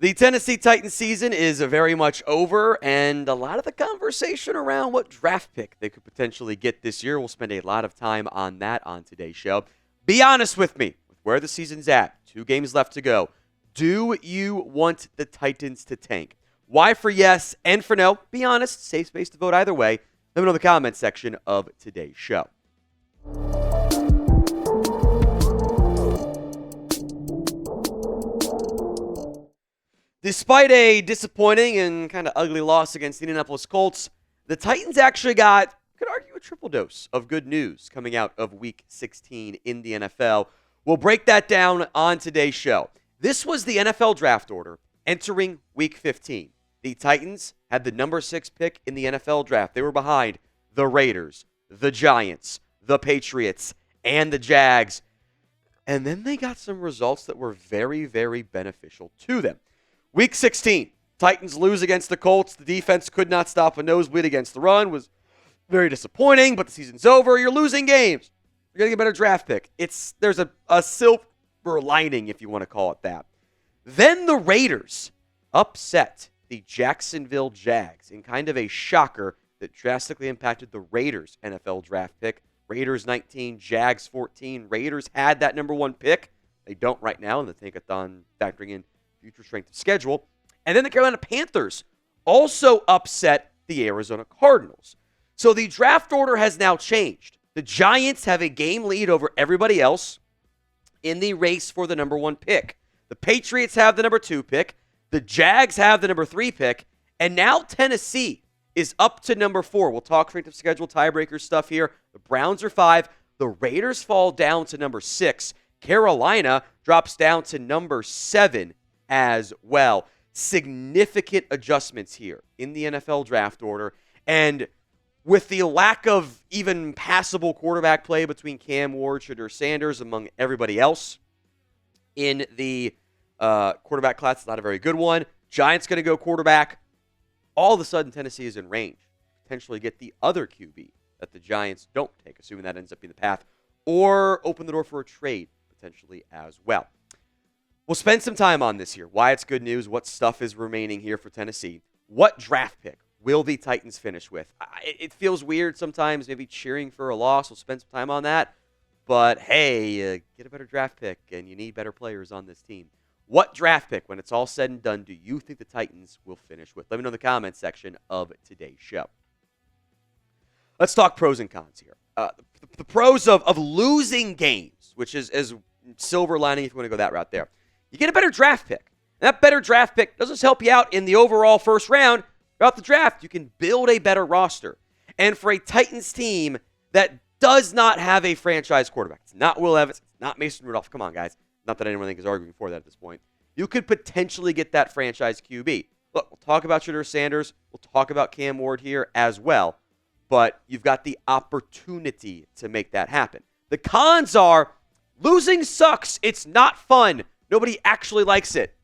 The Tennessee Titans season is very much over, and a lot of the conversation around what draft pick they could potentially get this year. We'll spend a lot of time on that on today's show. Be honest with me with where the season's at. 2 games left to go. Do you want the Titans to tank? Why for yes and for no? Be honest. Safe space to vote either way. Let me know in the comments section of today's show. Despite a disappointing and kind of ugly loss against the Indianapolis Colts, the Titans actually got, could argue, a triple dose of good news coming out of Week 16 in the NFL. We'll break that down on today's show. This was the NFL draft order entering Week 15. The Titans had the number 6 pick in the NFL draft. They were behind the Raiders, the Giants, the Patriots, and the Jags. And then they got some results that were very, very beneficial to them. Week 16, Titans lose against the Colts. The defense could not stop a nosebleed against the run. Was very disappointing, but the season's over. You're losing games. You're getting a better draft pick. There's a silver lining, if you want to call it that. Then the Raiders upset the Jacksonville Jags in kind of a shocker that drastically impacted the Raiders' NFL draft pick. Raiders 19, Jags 14. Raiders had that number 1 pick. They don't right now in the Tankathon, factoring in future strength of schedule. And then the Carolina Panthers also upset the Arizona Cardinals. So the draft order has now changed. The Giants have a game lead over everybody else in the race for the number 1 pick. The Patriots have the number 2 pick. The Jags have the number 3 pick. And now Tennessee is up to number 4. We'll talk strength of schedule tiebreaker stuff here. The Browns are 5. The Raiders fall down to number 6. Carolina drops down to number 7 as well. Significant adjustments here in the NFL draft order. And with the lack of even passable quarterback play between Cam Ward, Shedeur Sanders, among everybody else in the quarterback class, it's not a very good one. Giants going to go quarterback. All of a sudden, Tennessee is in range to potentially get the other QB that the Giants don't take, assuming that ends up being the path, or open the door for a trade potentially as well. We'll spend some time on this here, why it's good news, what stuff is remaining here for Tennessee. What draft pick will the Titans finish with? It feels weird sometimes, maybe cheering for a loss. We'll spend some time on that. But, hey, get a better draft pick, and you need better players on this team. What draft pick, when it's all said and done, do you think the Titans will finish with? Let me know in the comments section of today's show. Let's talk pros and cons here. The pros of losing games, which is as silver lining if you want to go that route there. You get a better draft pick. And that better draft pick doesn't just help you out in the overall first round. Throughout the draft, you can build a better roster. And for a Titans team that does not have a franchise quarterback, it's not Will Levis, it's not Mason Rudolph. Come on, guys. Not that anyone is arguing for that at this point. You could potentially get that franchise QB. Look, we'll talk about Shedeur Sanders. We'll talk about Cam Ward here as well. But you've got the opportunity to make that happen. The cons are losing sucks. It's not fun. Nobody actually likes it.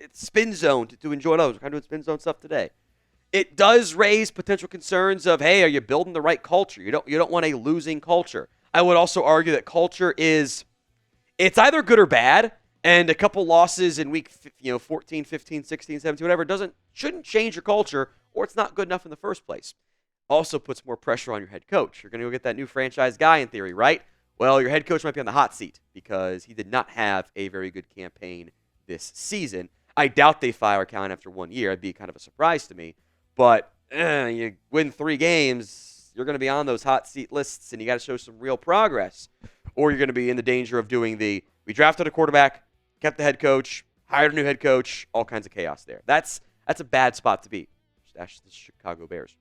It's spin zone to enjoy those. We're kind of doing spin zone stuff today. It does raise potential concerns of, hey, are you building the right culture? You don't want a losing culture. I would also argue that culture it's either good or bad, and a couple losses in week 14, 15, 16, 17, whatever, shouldn't change your culture, or it's not good enough in the first place. Also puts more pressure on your head coach. You're going to go get that new franchise guy in theory, right? Well, your head coach might be on the hot seat because he did not have a very good campaign this season. I doubt they fire Callan after 1 year. It'd be kind of a surprise to me. But you win 3 games, you're going to be on those hot seat lists, and you got to show some real progress. Or you're going to be in the danger of doing we drafted a quarterback, kept the head coach, hired a new head coach, all kinds of chaos there. That's a bad spot to be. That's the Chicago Bears.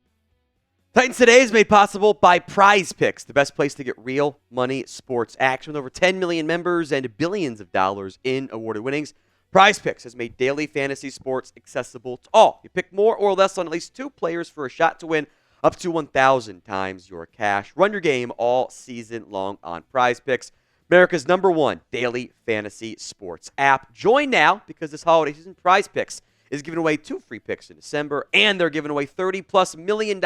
Titans Today is made possible by Prize Picks, the best place to get real money sports action with over 10 million members and billions of dollars in awarded winnings. Prize Picks has made daily fantasy sports accessible to all. You pick more or less on at least 2 players for a shot to win up to 1,000 times your cash. Run your game all season long on Prize Picks, America's #1 daily fantasy sports app. Join now because this holiday season, Prize Picks is giving away 2 free picks in December, and they're giving away $30+ million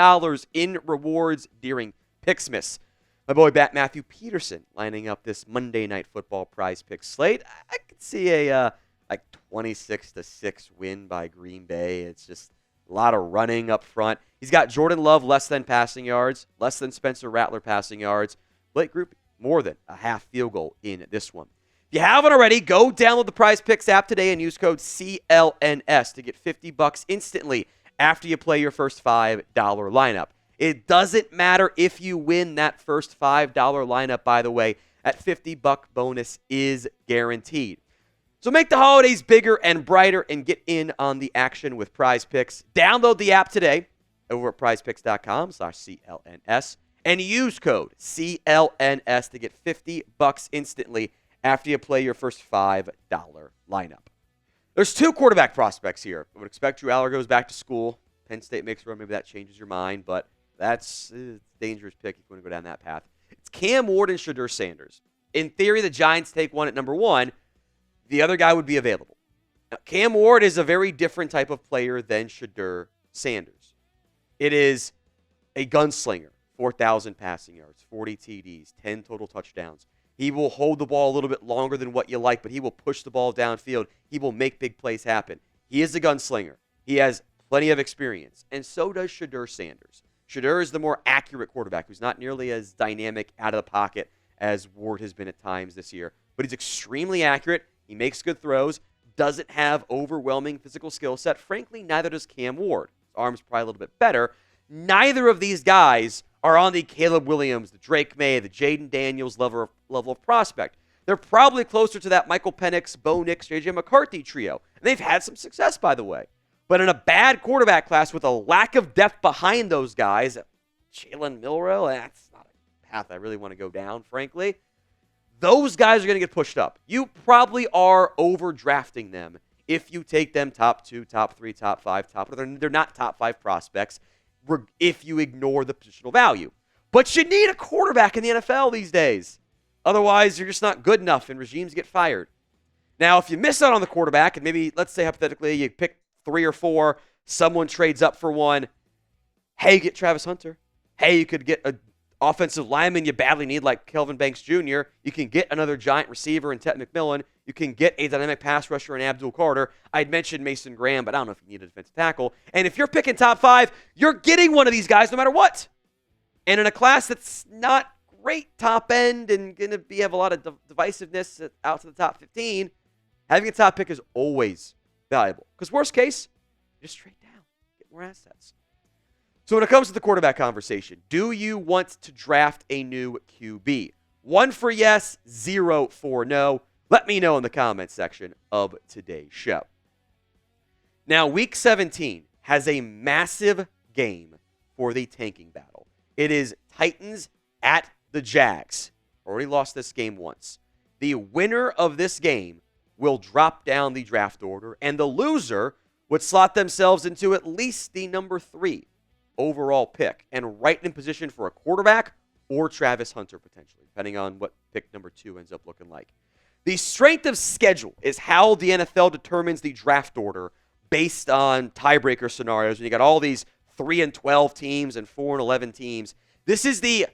in rewards during Picksmas. My boy Matthew Peterson lining up this Monday Night Football Prize Picks slate. I could see a like 26-6 win by Green Bay. It's just a lot of running up front. He's got Jordan Love less than passing yards, less than Spencer Rattler passing yards. Blake Group more than a half field goal in this one. If you haven't already, go download the Prize Picks app today and use code CLNS to get $50 instantly after you play your first $5 lineup. It doesn't matter if you win that first $5 lineup, by the way. That $50 bonus is guaranteed. So make the holidays bigger and brighter and get in on the action with Prize Picks. Download the app today over at prizepicks.com/CLNS and use code CLNS to get $50 instantly after you play your first $5 lineup. There's two quarterback prospects here. I would expect Drew Aller goes back to school. Penn State makes a run. Maybe that changes your mind, but that's a dangerous pick if you want to go down that path. It's Cam Ward and Shedeur Sanders. In theory, the Giants take one at number one. The other guy would be available. Now, Cam Ward is a very different type of player than Shedeur Sanders. It is a gunslinger, 4,000 passing yards, 40 TDs, 10 total touchdowns. He will hold the ball a little bit longer than what you like, but he will push the ball downfield. He will make big plays happen. He is a gunslinger. He has plenty of experience, and so does Shedeur Sanders. Shedeur is the more accurate quarterback who's not nearly as dynamic out of the pocket as Ward has been at times this year, but he's extremely accurate. He makes good throws, doesn't have overwhelming physical skill set. Frankly, neither does Cam Ward. His arm's probably a little bit better. Neither of these guys are on the Caleb Williams, the Drake May, the Jaden Daniels level of prospect. They're probably closer to that Michael Penix, Bo Nix, J.J. McCarthy trio. And they've had some success, by the way. But in a bad quarterback class with a lack of depth behind those guys, Jalen Milroe, that's not a path I really want to go down, frankly. Those guys are going to get pushed up. You probably are overdrafting them if you take them top 2, top 3, top 5, they're not top 5 prospects if you ignore the positional value. But you need a quarterback in the NFL these days. Otherwise, you're just not good enough and regimes get fired. Now, if you miss out on the quarterback and maybe, let's say hypothetically, you pick 3 or 4, someone trades up for one, hey, you get Travis Hunter. Hey, you could get an offensive lineman you badly need like Kelvin Banks Jr. You can get another giant receiver in Ted McMillan. You can get a dynamic pass rusher in Abdul Carter. I'd mentioned Mason Graham, but I don't know if you need a defensive tackle. And if you're picking top 5, you're getting one of these guys no matter what. And in a class that's not great top end and going to have a lot of divisiveness out to the top 15, having a top pick is always valuable. Because worst case, just trade down, get more assets. So when it comes to the quarterback conversation, do you want to draft a new QB? 1 for yes, 0 for no. Let me know in the comments section of today's show. Now, Week 17 has a massive game for the tanking battle. It is Titans at the Jags. Already lost this game once. The winner of this game will drop down the draft order, and the loser would slot themselves into at least the number 3 overall pick and right in position for a quarterback or Travis Hunter potentially, depending on what pick number 2 ends up looking like. The strength of schedule is how the NFL determines the draft order based on tiebreaker scenarios. When you got all these 3-12 teams and 4-11 teams, this is the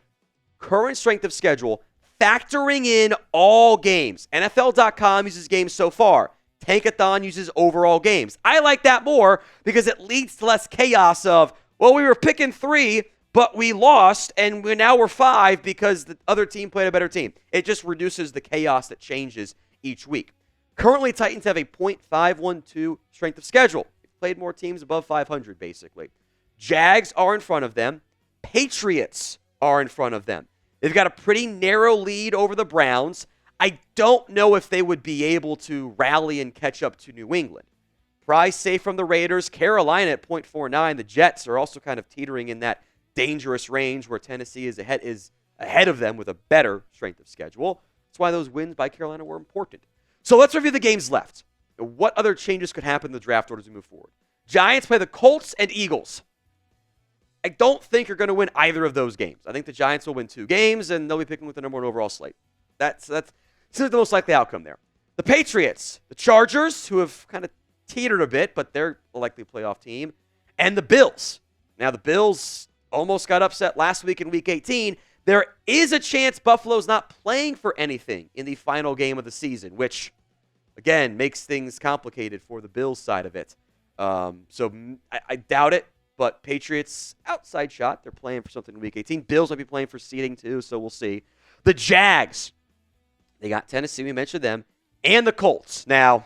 current strength of schedule factoring in all games. NFL.com uses games so far. Tankathon uses overall games. I like that more because it leads to less chaos of, well, we were picking 3, but we lost, and now we're 5 because the other team played a better team. It just reduces the chaos that changes each week. Currently, Titans have a .512 strength of schedule. They've played more teams above 500, basically. Jags are in front of them. Patriots are in front of them. They've got a pretty narrow lead over the Browns. I don't know if they would be able to rally and catch up to New England. Price safe from the Raiders. Carolina at .49. The Jets are also kind of teetering in that dangerous range where Tennessee is ahead of them with a better strength of schedule. That's why those wins by Carolina were important. So let's review the games left. What other changes could happen in the draft order as we move forward? Giants play the Colts and Eagles. I don't think you're going to win either of those games. I think the Giants will win 2 games, and they'll be picking with the number 1 overall slate. That's the most likely outcome there. The Patriots, the Chargers, who have kind of teetered a bit, but they're a likely playoff team, and the Bills. Now, the Bills almost got upset last week in Week 18. There is a chance Buffalo's not playing for anything in the final game of the season, which again, makes things complicated for the Bills side of it. I doubt it, but Patriots, outside shot. They're playing for something in Week 18. Bills might be playing for seeding too, so we'll see. The Jags, they got Tennessee, we mentioned them, and the Colts. Now,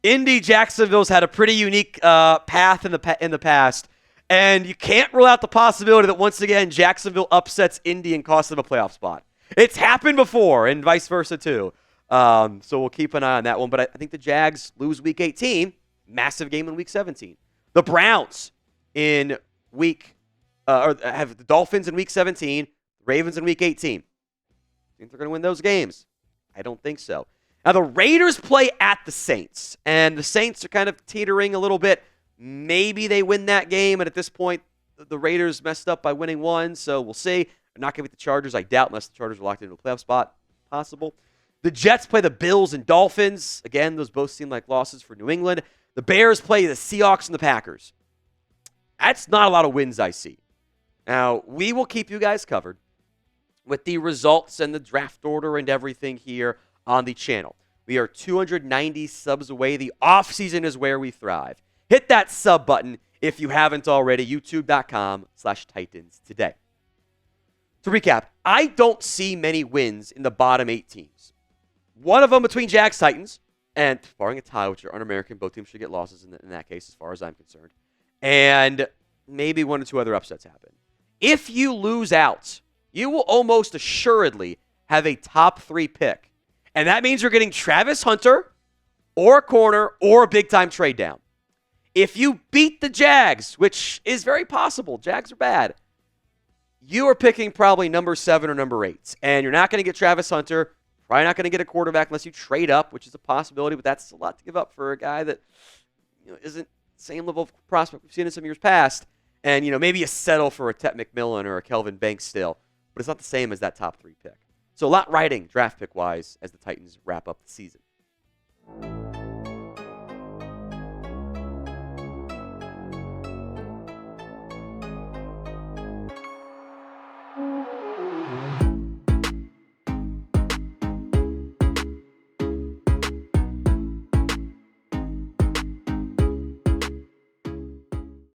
Indy, Jacksonville's had a pretty unique path in the past, and you can't rule out the possibility that once again Jacksonville upsets Indy and costs them a playoff spot. It's happened before, and vice versa too. So we'll keep an eye on that one. But I think the Jags lose Week 18, massive game in Week 17. The Browns in or have the Dolphins in Week 17, Ravens in Week 18. Think they're going to win those games? I don't think so. Now, the Raiders play at the Saints, and the Saints are kind of teetering a little bit. Maybe they win that game, and at this point, the Raiders messed up by winning one, so we'll see. They're not going to beat the Chargers, I doubt, unless the Chargers are locked into a playoff spot. Possible. The Jets play the Bills and Dolphins. Again, those both seem like losses for New England. The Bears play the Seahawks and the Packers. That's not a lot of wins I see. Now, we will keep you guys covered with the results and the draft order and everything here on the channel. We are 290 subs away. The offseason is where we thrive. Hit that sub button if you haven't already, youtube.com/Titans today. To recap, I don't see many wins in the bottom 8 teams. One of them between Jags, Titans, and barring a tie, which are un-American, both teams should get losses in that case as far as I'm concerned. And maybe 1 or 2 other upsets happen. If you lose out, you will almost assuredly have a top 3 pick. And that means you're getting Travis Hunter or a corner or a big-time trade down. If you beat the Jags, which is very possible, Jags are bad, you are picking probably number 7 or number 8. And you're not going to get Travis Hunter, probably not going to get a quarterback unless you trade up, which is a possibility, but that's a lot to give up for a guy that isn't the same level of prospect we've seen in some years past. And maybe you settle for a Tet McMillan or a Kelvin Banks still, but it's not the same as that top 3 pick. So a lot riding draft pick-wise as the Titans wrap up the season.